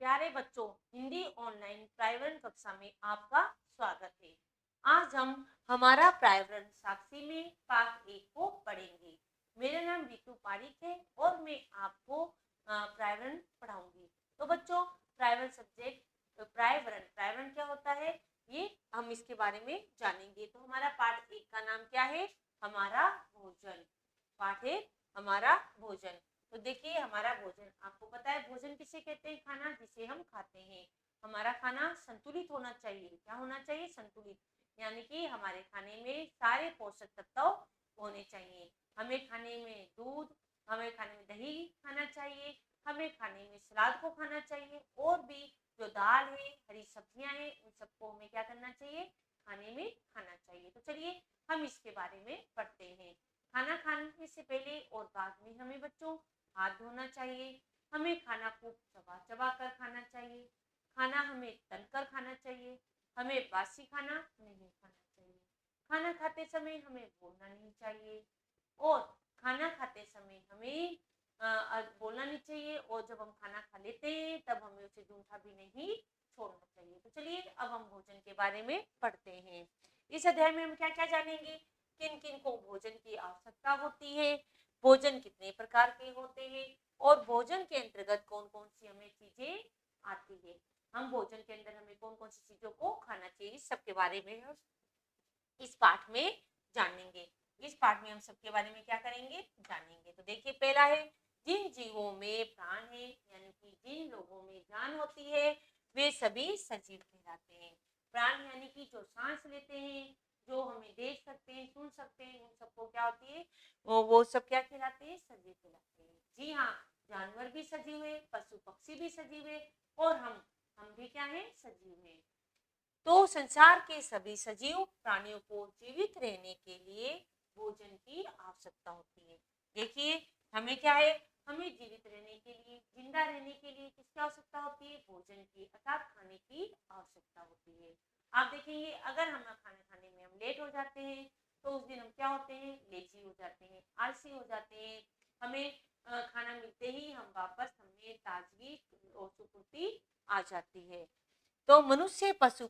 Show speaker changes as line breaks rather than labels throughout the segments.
प्यारे बच्चों, Hindi online private कक्षा में आपका स्वागत है। आज हम हमारा प्राइवेट साक्षी में पाठ 1 को पढ़ेंगे। मेरा नाम रीतू पारिक है और मैं आपको प्राइवेट पढ़ाऊंगी। तो बच्चों, प्राइवेट सब्जेक्ट प्राइवेट क्या होता है, ये हम इसके बारे में जानेंगे। तो हमारा पाठ 1 का नाम क्या है? हमारा भोजन। पाठ 1 हमारा भोजन। तो देखिए, हमारा भोजन, आपको पता है भोजन किसे कहते हैं? खाना जिसे हम खाते हैं। हमारा खाना संतुलित होना चाहिए। क्या होना चाहिए? संतुलित, यानी कि हमारे खाने में सारे पोषक तत्व होने चाहिए। हमें खाने में दूध, हमें खाने में दही खाना चाहिए, हमें खाने में सलाद को खाना चाहिए, और भी जो दाल है, हरी सब्जियां हैं, उन सबको हमें क्या करना चाहिए? खाने में खाना चाहिए। तो चलिए हम इसके बारे में पढ़ते हैं। खाना खाने से पहले और बाद में हमें बच्चों हाथ धोना चाहिए। हमें खाना को चबा चबा कर खाना चाहिए। खाना हमें तल कर खाना चाहिए। हमें बासी खाना नहीं खाना चाहिए। खाना खाते समय हमें बोलना नहीं चाहिए, और खाना खाते समय हमें बोलना नहीं चाहिए, और जब हम खाना खा लेते हैं तब हमें उसे जूठा भी नहीं छोड़ना चाहिए। तो चलिए अब हम भोजन के बारे में पढ़ते हैं। इस अध्याय में हम क्या क्या जानेंगे? किन किन को भोजन की आवश्यकता होती है, भोजन कितने प्रकार के होते हैं, और भोजन के अंतर्गत कौन कौन सी हमें चीजें आती है। हम भोजन के अंदर हमें कौन कौन सी चीजों को खाना चाहिए, इस सब के बारे में हम इस पाठ में जानेंगे। इस पाठ में हम सबके बारे में क्या करेंगे? जानेंगे। तो देखिए, पहला है जिन जीवों में प्राण है, यानी कि जिन लोगों में जान होती है, वे सभी सजीव कहलाते हैं। प्राण यानी कि जो सांस लेते हैं, जो हमें देख सकते हैं, सुन सकते हैं, उन सबको क्या होती है? वो सब क्या कहलाते हैं? सजीव कहलाते हैं। जी हाँ, जानवर भी सजीव है, पशु पक्षी भी सजीव है, और हम भी क्या है? सजीव है। तो संसार के सभी सजीव प्राणियों को जीवित रहने के लिए भोजन की आवश्यकता होती है। देखिए, हमें क्या है? हमें जीवित रहने के लिए, जिंदा रहने के लिए किसकी आवश्यकता होती है? भोजन की, अर्थात खाने की आवश्यकता होती है। आप देखेंगे, अगर हम खाना खाने में हम लेट हो जाते हैं, तो उस दिन हम क्या होते हैं? लेजी हो जाते हैं, आलसी हो जाते हैं। हमें खाना मिलते ही हम वापस, हमें ताजगी और सुपुर्दी आ जाती है। तो मनुष्य, पशु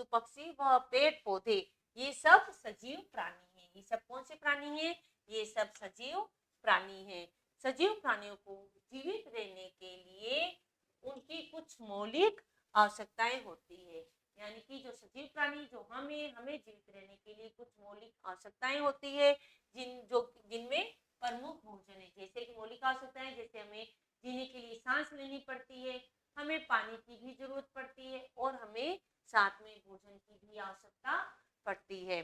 पक्षी, व पेड़ पौधे, ये सब सजीव प्राणी हैं। ये सब कौन से प्राणी हैं? ये सब सजीव प्राणी हैं। सजीव प्राणियों को जीवित रहने के लिए उनकी कुछ मौलिक आवश्यकताएं होती है। यानी कि जो सजीव प्राणी, जो हमें जीवित रहने के लिए कुछ मौलिक आवश्यकताएं होती है, जिनमें प्रमुख भोजन है। जैसे कि मौलिक आवश्यकताएं, जैसे हमें जीने के लिए सांस लेनी पड़ती है, हमें पानी की भी जरूरत पड़ती है, और हमें साथ में भोजन की भी आवश्यकता पड़ती है।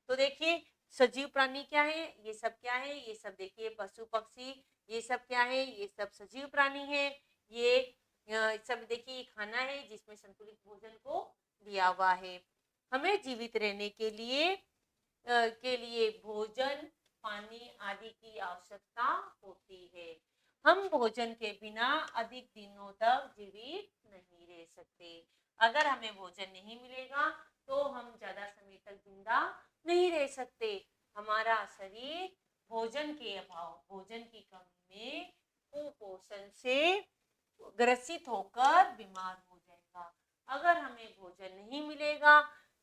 तो देखिए, सजीव प्राणी क्या है? ये सब क्या है? ये सब देखिए, पशु पक्षी, ये सब क्या है? ये सब सजीव प्राणी है। ये सब देखिए खाना है जिसमें संतुलित भोजन को दिया हुआ है। हमें जीवित रहने के लिए भोजन, पानी आदि की आवश्यकता होती है। हम भोजन के बिना अधिक दिनों तक जीवित नहीं रह सकते। अगर हमें भोजन नहीं मिलेगा तो हम ज्यादा समय तक जिंदा नहीं रह सकते। हमारा शरीर भोजन के अभाव, भोजन की कमी में कुपोषण से ग्रसित होकर बीमार हो जाएगा। अगर हमें भोजन नहीं मिलेगा,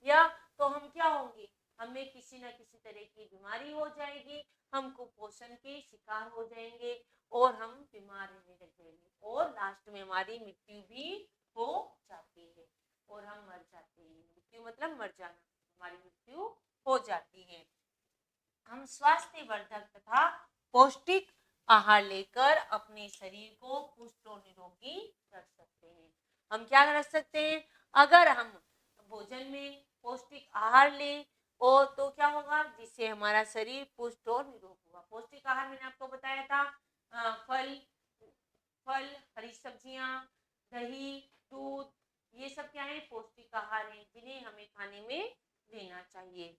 या तो हम क्या होंगे? हमें किसी न किसी तरह की बीमारी हो जाएगी, हम कुपोषण के शिकार हो जाएंगे, और हम बीमार रहने लग जाएंगे, और लास्ट में हमारी मृत्यु भी हो जाती है, और हम मर जाते हैं। मृत्यु मतलब मर जाना, हमारी मृत्यु हो जाती है। हम स्वास्थ्यवर्धक तथा पौष्टिक आहार लेकर अपने शरीर को पुष्ट और निरोगी रख सकते हैं। हम क्या रख सकते हैं? अगर हम भोजन में पौष्टिक आहार लें, और तो क्या होगा? जिससे हमारा शरीर पुष्ट और निरोग होगा। पौष्टिक आहार मैंने आपको बताया था, फल फल, हरी सब्जियां, दही, दूध, ये सब क्या है? पौष्टिक आहार है, जिन्हें हमें खाने में लेना चाहिए।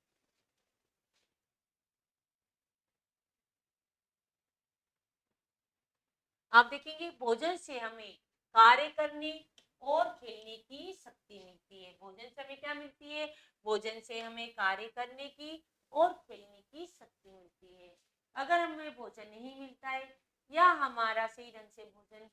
आप देखेंगे, भोजन से हमें कार्य करने और खेलने की शक्ति मिलती है। भोजन से हमें क्या मिलती है? भोजन से हमें कार्य करने की और खेलने की शक्ति मिलती है। अगर हमें भोजन नहीं मिलता है या हमारा सही ढंग से भोजन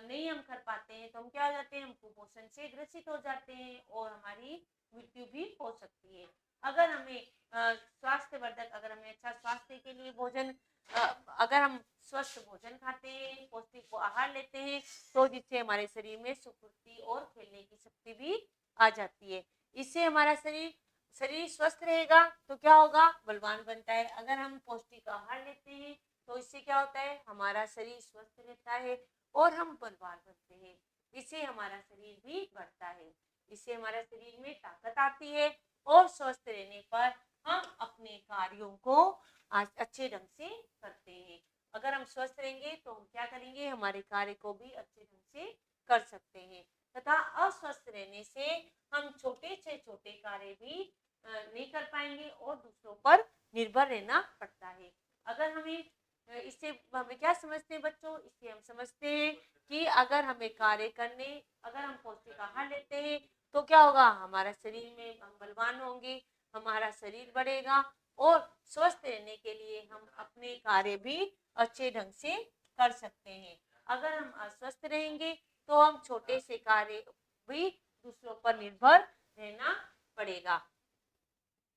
नहीं हम कर पाते हैं तो हम क्या हो जाते हैं, हम कुपोषण से ग्रसित हो जाते हैं और हमारी मृत्यु भी हो सकती है। अगर हमें स्वास्थ्यवर्धक, अगर हमें अच्छा स्वास्थ्य के लिए भोजन, अगर हम स्वस्थ भोजन खाते हैं, पौष्टिक आहार लेते हैं, तो जिससे हमारे शरीर में स्फूर्ति और खेलने की शक्ति भी आ जाती है। इससे हमारा शरीर शरीर स्वस्थ रहेगा तो क्या होगा, बलवान बनता है। अगर हम पौष्टिक आहार लेते हैं तो इससे क्या होता है, हमारा शरीर स्वस्थ रहता है और हम बलवान बनते हैं। इससे हमारा शरीर भी बढ़ता है, इससे हमारा शरीर में ताकत आती है और स्वस्थ रहने पर हम अपने कार्यों को अच्छे ढंग से करते हैं। अगर हम स्वस्थ रहेंगे तो हम क्या करेंगे, हमारे कार्य को भी अच्छे ढंग से कर सकते हैं। तथा अस्वस्थ रहने से हम छोटे से छोटे कार्य भी नहीं कर पाएंगे और दूसरों पर निर्भर रहना पड़ता है। अगर हमें इससे हमें क्या समझते हैं बच्चों, इससे हम समझते हैं कि अगर हमें कार्य करने, अगर हम पौष्टिक आहार लेते हैं तो क्या होगा, हमारा शरीर में हम बलवान होंगे, हमारा शरीर बढ़ेगा और स्वस्थ रहने के लिए हम अपने कार्य भी अच्छे ढंग से कर सकते हैं। अगर हम अस्वस्थ रहेंगे तो हम छोटे से कार्य भी दूसरों पर निर्भर रहना पड़ेगा।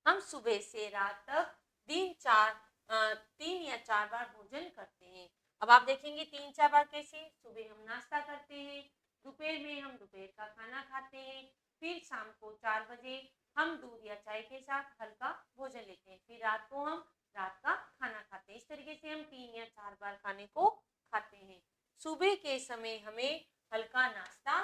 हम सुबह से रात तक दिन 3 या 4 बार भोजन करते हैं। अब आप देखेंगे 3-4 बार कैसे, सुबह हम नाश्ता करते हैं, दोपहर में हम दोपहर का खाना खाते हैं, फिर शाम को 4 बजे हम दूध या चाय के साथ हल्का भोजन लेते हैं, फिर रात को हम रात का खाना खाते हैं। इस तरीके से हम 3 या 4 बार खाने को खाते हैं। सुबह के समय हमें हल्का नाश्ता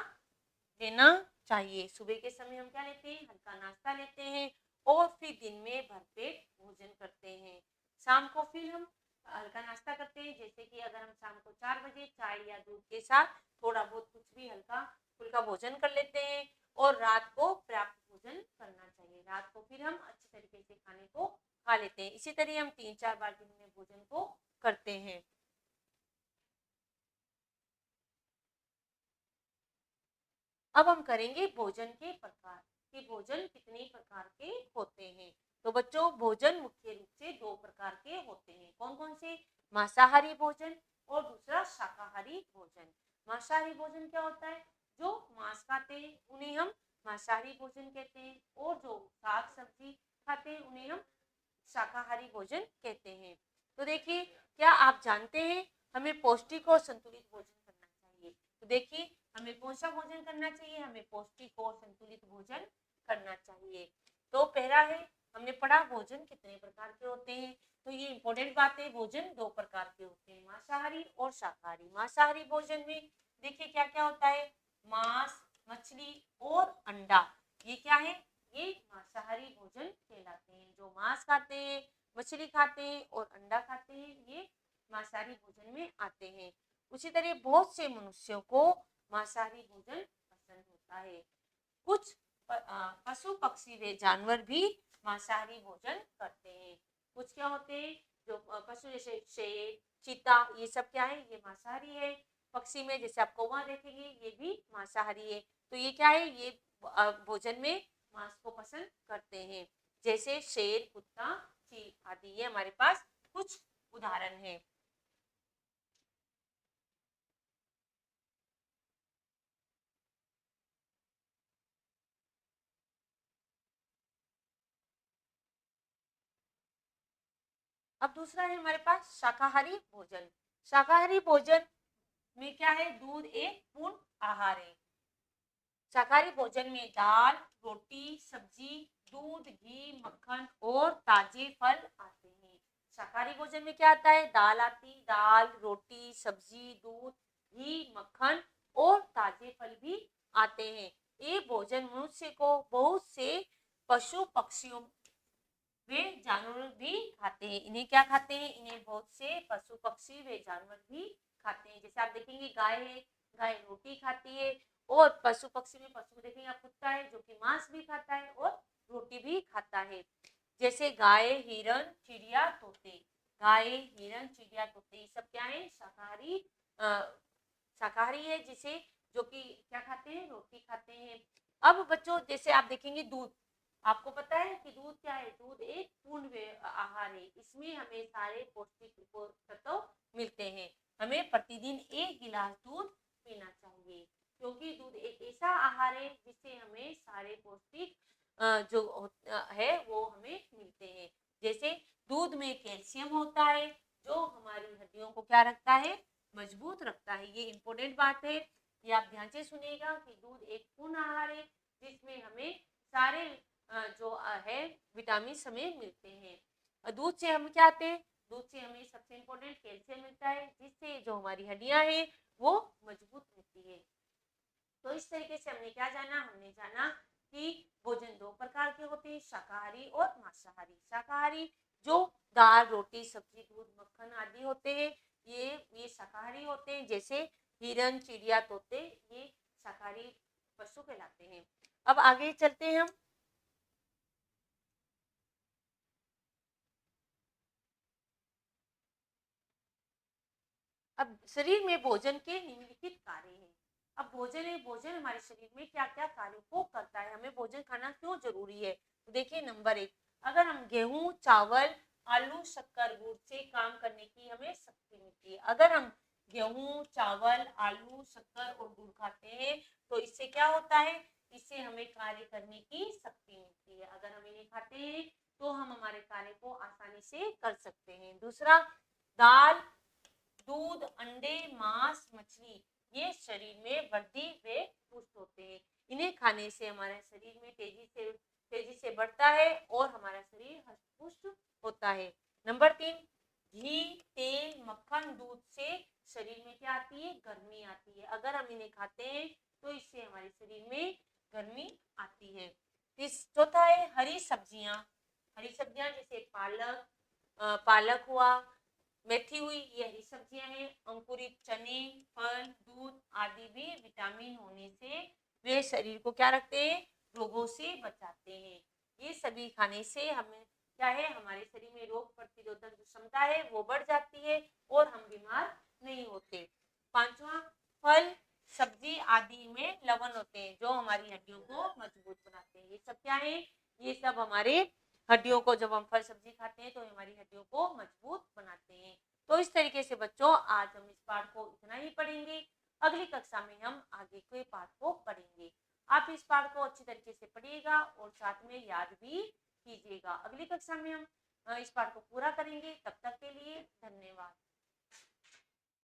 लेना चाहिए। सुबह के समय हम क्या लेते हैं, हल्का नाश्ता लेते हैं और फिर दिन में भरपेट भोजन करते हैं। शाम को फिर हम हल्का नाश्ता करते हैं, जैसे कि अगर हम शाम को 4 बजे चाय या दूध के साथ थोड़ा बहुत कुछ भी हल्का फुल्का भोजन कर लेते हैं और रात को पर्याप्त भोजन करना चाहिए। रात को फिर हम अच्छे तरीके से खाने को खा लेते हैं। इसी तरह हम 3-4 बार दिन में भोजन को करते हैं। अब हम करेंगे भोजन के प्रकार, कि भोजन कितने प्रकार के होते हैं। तो बच्चों, भोजन मुख्य रूप से 2 प्रकार के होते हैं। कौन कौन से, मांसाहारी भोजन और दूसरा शाकाहारी भोजन। मांसाहारी भोजन क्या होता है, जो मांस खाते हैं उन्हें हम मांसाहारी भोजन कहते हैं और जो साग सब्जी खाते हैं उन्हें हम शाकाहारी भोजन कहते हैं। तो देखिए, क्या आप जानते हैं हमें पौष्टिक और संतुलित भोजन करना चाहिए। तो देखिए, हमें कौन सा भोजन करना चाहिए, हमें पौष्टिक और संतुलित भोजन करना चाहिए। तो पहला है, हमने पढ़ा भोजन कितने प्रकार के होते हैं। तो ये इंपॉर्टेंट बात है, भोजन 2 प्रकार के होते हैं, मांसाहारी और शाकाहारी। मांसाहारी भोजन में देखिए क्या क्या होता है, मांस, मछली और अंडा, ये क्या है, ये मांसाहारी भोजन कहलाते हैं। जो मांस खाते हैं, मछली खाते हैं और अंडा खाते हैं, ये मांसाहारी भोजन में आते हैं। उसी तरह बहुत से मनुष्यों को मांसाहारी भोजन पसंद होता है। कुछ पशु पक्षी व जानवर भी मांसाहारी भोजन करते हैं। कुछ क्या होते हैं, जो पशु जैसे शेर, चीता, ये सब क्या है, ये मांसाहारी है। पक्षी में जैसे आप कौवा देखेंगे, ये भी मांसाहारी है। तो ये क्या है, ये भोजन में मांस को पसंद करते हैं, जैसे शेर, कुत्ता, चील आदि। ये हमारे पास कुछ उदाहरण हैं। अब दूसरा है हमारे पास शाकाहारी भोजन। शाकाहारी भोजन में क्या है, दूध एक पूर्ण आहार है। शाकाहारी भोजन में दाल, रोटी, सब्जी, दूध, घी, मक्खन और ताजे फल आते हैं। शाकाहारी भोजन में क्या आता है, दाल आती, दाल, रोटी, सब्जी, दूध, घी, मक्खन और ताजे फल भी आते हैं। ये भोजन मनुष्य को बहुत से पशु पक्षियों वे जानवर भी खाते हैं। इन्हें क्या खाते हैं, इन्हें बहुत से पशु पक्षी वे जानवर भी खाते हैं। जैसे आप देखेंगे गाय है, गाय रोटी खाती है और पशु पक्षी में पशु देखेंगे आप, कुत्ता है जो कि मांस भी खाता है और रोटी भी खाता है। जैसे गाय, हिरण, चिड़िया, तोते। गाय, हिरण, चिड़िया, तोते, ये सब क्या है, शाकाहारी शाकाहारी है, जिसे जो कि क्या खाते हैं, रोटी खाते हैं। अब बच्चों, जैसे आप देखेंगे दूध, आपको पता है कि दूध क्या है, दूध एक पूर्ण आहार है, इसमें हमें सारे पौष्टिक तत्व मिलते हैं। हमें प्रतिदिन 1 गिलास दूध पीना चाहिए, क्योंकि दूध एक ऐसा आहार है जिससे हमें सारे पौष्टिक है वो हमें मिलते हैं। जैसे दूध में कैल्शियम होता है जो हमारी हड्डियों को क्या रखता है, मजबूत रखता है। ये इंपॉर्टेंट बात है, ये आप ध्यान से सुनिएगा कि दूध एक पूर्ण आहार है जिसमें हमें सारे है विटामिन हमें मिलते हैं। दूध से हम क्या आते हैं, दूध से हमें सबसे इम्पोर्टेंट कैल्शियम मिलता है जिससे जो हमारी हड्डियां हैं वो मजबूत रहती है। तो इस तरीके से हमने क्या जाना, हमने जाना कि भोजन 2 प्रकार के होते हैं, शाकाहारी और मांसाहारी। शाकाहारी जो दाल रोटी सब्जी दूध मक्खन आदि होते हैं, ये शाकाहारी होते हैं। जैसे हिरन चिड़िया तोते, ये शाकाहारी पशु कहलाते हैं। अब आगे चलते हैं हम। अब शरीर में भोजन के निम्नलिखित कार्य हैं। अब भोजन है, भोजन हमारे शरीर में क्या क्या कार्यों को करता है, हमें भोजन खाना क्यों जरूरी है। तो देखिए नंबर 1, अगर हम गेहूं चावल आलू शक्कर गुड़ से काम करने की हमें शक्ति मिलती है। अगर हम गेहूं चावल आलू शक्कर और गुड़ खाते हैं तो इससे क्या होता है, इससे हमें कार्य करने की शक्ति मिलती है। अगर हम इन्हें खाते हैं तो हम हमारे कार्य को आसानी से कर सकते हैं। दूसरा, दाल दूध अंडे मांस मछली, ये शरीर में वृद्धि व पुष्ट होते हैं। इन्हें खाने से हमारे शरीर में तेजी से बढ़ता है और हमारा शरीर हष्ट पुष्ट होता है। नंबर 3, घी तेल मक्खन दूध से शरीर में क्या आती है, गर्मी आती है। अगर हम इन्हें खाते हैं तो इससे हमारे शरीर में गर्मी आती है। चौथा है हरी सब्जियां। हरी सब्जियां जैसे पालक हुआ, मेथी हुई, ये हरी सब्जियां हैं। अंकुरित चने फल दूध आदि भी विटामिन होने से वे शरीर को क्या रखते हैं, रोगों से बचाते हैं। ये सभी खाने से हमें क्या है, हमारे शरीर में रोग प्रतिरोधक क्षमता है वो बढ़ जाती है और हम बीमार नहीं होते। पांचवा, फल सब्जी आदि में लवण होते हैं जो हमारी हड्डियों को मजबूत बनाते हैं। ये सब क्या है, ये सब हमारे हड्डियों को, जब हम फल सब्जी खाते हैं तो हमारी हड्डियों को मजबूत बनाते हैं। तो इस तरीके से बच्चों आज हम इस पाठ को इतना ही पढ़ेंगे। अगली कक्षा में हम आगे के पाठ को पढ़ेंगे। आप इस पाठ को अच्छी तरीके से पढ़िएगा और साथ में याद भी कीजिएगा। अगली कक्षा में हम इस पाठ को पूरा करेंगे। तब तक के लिए धन्यवाद।